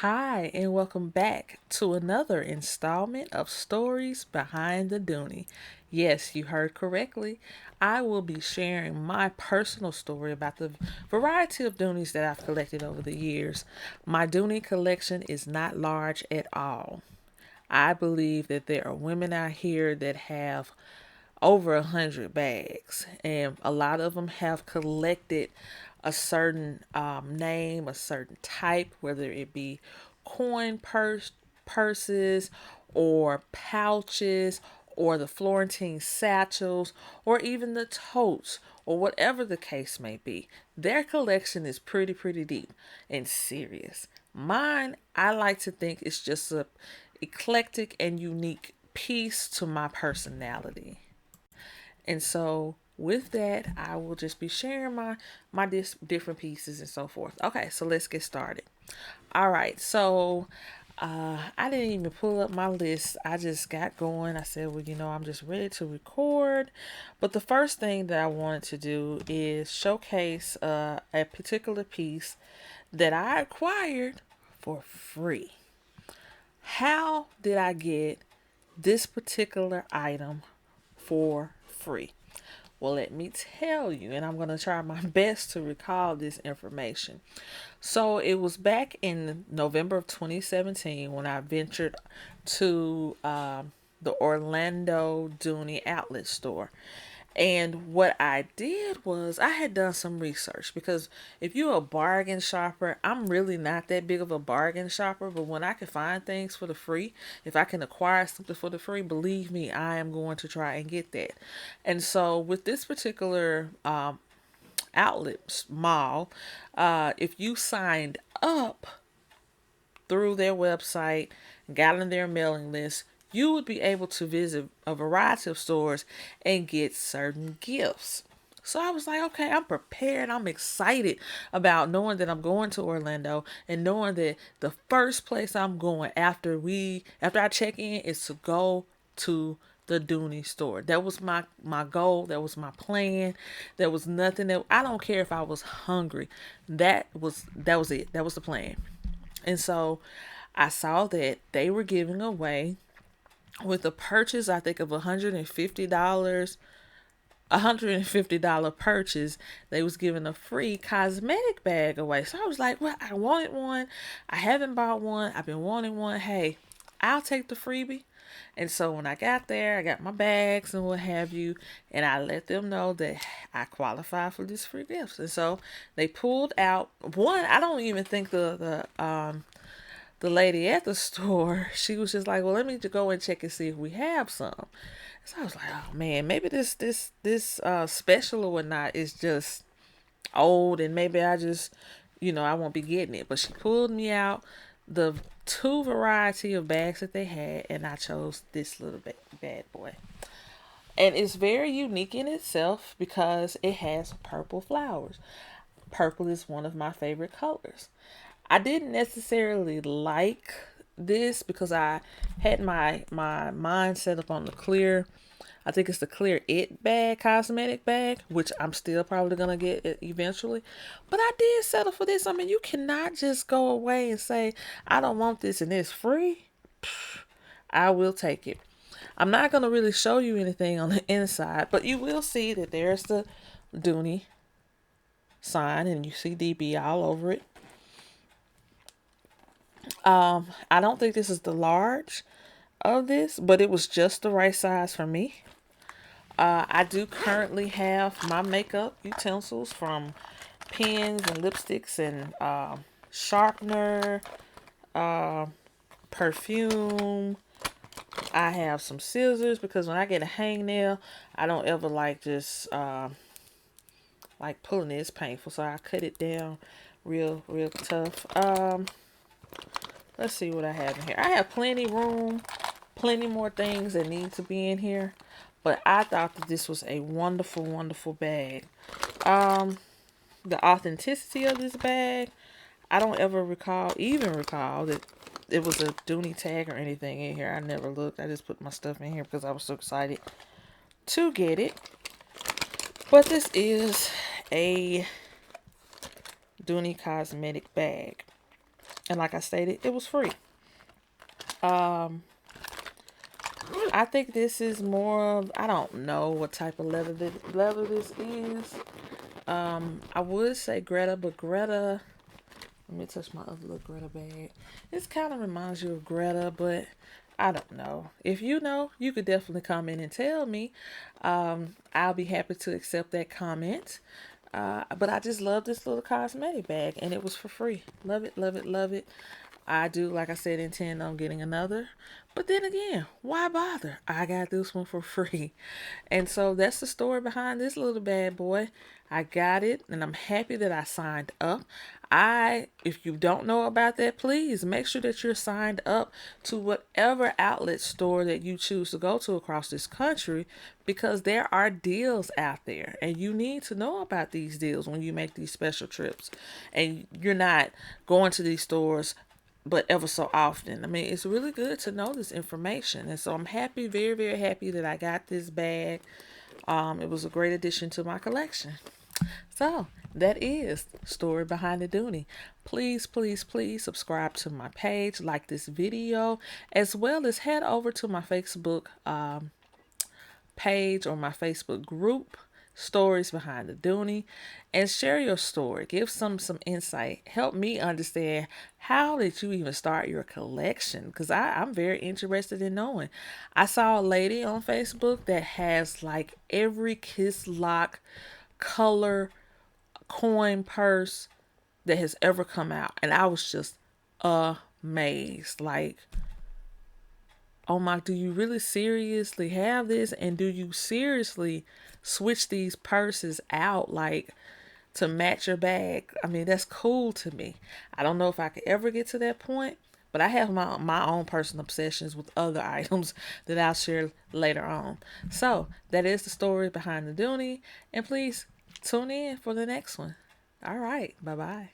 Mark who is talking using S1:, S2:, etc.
S1: Hi, and welcome back to another installment of Stories Behind the Dooney. Yes, you heard correctly. I will be sharing my personal story about the variety of Doonies that I've collected over the years. My Dooney collection is not large at all. I believe that there are women out here that have over 100 bags, and a lot of them have collected a certain name, a certain type, whether it be purses or pouches or the Florentine satchels or even the totes or whatever the case may be. Their collection is pretty deep and serious. Mine, I like to think, it's just a eclectic and unique piece to my personality. And so with that, I will just be sharing my different pieces and so forth. Okay, so let's get started. All right, so I didn't even pull up my list. I just got going. I said, well, I'm just ready to record. But the first thing that I wanted to do is showcase a particular piece that I acquired for free. How did I get this particular item for free? Well, let me tell you, and I'm going to try my best to recall this information. So it was back in November of 2017 when I ventured to the Orlando Dooney outlet store. And what I did was I had done some research because if you're a bargain shopper, I'm really not that big of a bargain shopper. But when I can find things for the free, if I can acquire something for the free, believe me, I am going to try and get that. And so with this particular outlet mall, if you signed up through their website, got on their mailing list, you would be able to visit a variety of stores and get certain gifts. So I was like, okay, I'm prepared. I'm excited about knowing that I'm going to Orlando and knowing that the first place I'm going after I check in is to go to the Dooney store. That was my goal. That was my plan. There was nothing that I don't care if I was hungry. That was it. That was the plan. And so I saw that they were giving away with a purchase, I think of $150 purchase, they was giving a free cosmetic bag away. So I was like, well, I wanted one. I haven't bought one. I've been wanting one. Hey, I'll take the freebie. And so when I got there, I got my bags and what have you, and I let them know that I qualify for this free gifts. And so they pulled out one. I don't even think the lady at the store, she was just like, well, let me go and check and see if we have some. So I was like, oh man, maybe this special or whatnot is just old, and maybe I just, I won't be getting it. But she pulled me out the two variety of bags that they had, and I chose this little bad boy. And it's very unique in itself because it has purple flowers. Purple is one of my favorite colors. I didn't necessarily like this because I had my mind set up on the clear. I think it's the clear it bag, cosmetic bag, which I'm still probably gonna get it eventually. But I did settle for this. I mean, you cannot just go away and say I don't want this and it's free. I will take it. I'm not gonna really show you anything on the inside, but you will see that there's the Dooney sign, and you see DB all over it. I don't think this is the large of this, but it was just the right size for me. I do currently have my makeup utensils from pens and lipsticks and sharpener, perfume. I have some scissors because when I get a hangnail, I don't ever like just like pulling it. It's painful, so I cut it down real tough. Let's see what I have in here. I have plenty room, plenty more things that need to be in here. But I thought that this was a wonderful bag. The authenticity of this bag, I don't ever even recall that it was a Dooney tag or anything in here. I never looked. I just put my stuff in here because I was so excited to get it. But this is a Dooney cosmetic bag. And like I stated, it was free. Um, I think this is more of, I don't know what type of leather this is. I would say Greta, but Greta, let me touch my other little Greta bag. This kind of reminds you of Greta, but I don't know. If you know, you could definitely comment and tell me. I'll be happy to accept that comment. But I just love this little cosmetic bag, and it was for free. Love it, love it, love it. I do, like I said, intend on getting another. But then again, why bother? I got this one for free. And so that's the story behind this little bad boy. I got it, and I'm happy that I signed up. If you don't know about that, please make sure that you're signed up to whatever outlet store that you choose to go to across this country, because there are deals out there, and you need to know about these deals when you make these special trips. And you're not going to these stores but ever so often. I mean, it's really good to know this information. And so I'm happy, very, very happy that I got this bag. It was a great addition to my collection. So that is Story Behind the Dooney. Please, please, please subscribe to my page, like this video, as well as head over to my Facebook page or my Facebook group, Stories Behind the Dooney, and share your story. Give some insight. Help me understand, how did you even start your collection? Because I'm very interested in knowing. I saw a lady on Facebook that has like every Kiss Lock color coin purse that has ever come out, and I was just amazed. Like, oh my, do you really seriously have this? And do you seriously switch these purses out, like, to match your bag? I mean, that's cool to me. I don't know if I could ever get to that point, but I have my own personal obsessions with other items that I'll share later on. So that is the story behind the Dooney, and please tune in for the next one. All right, bye bye.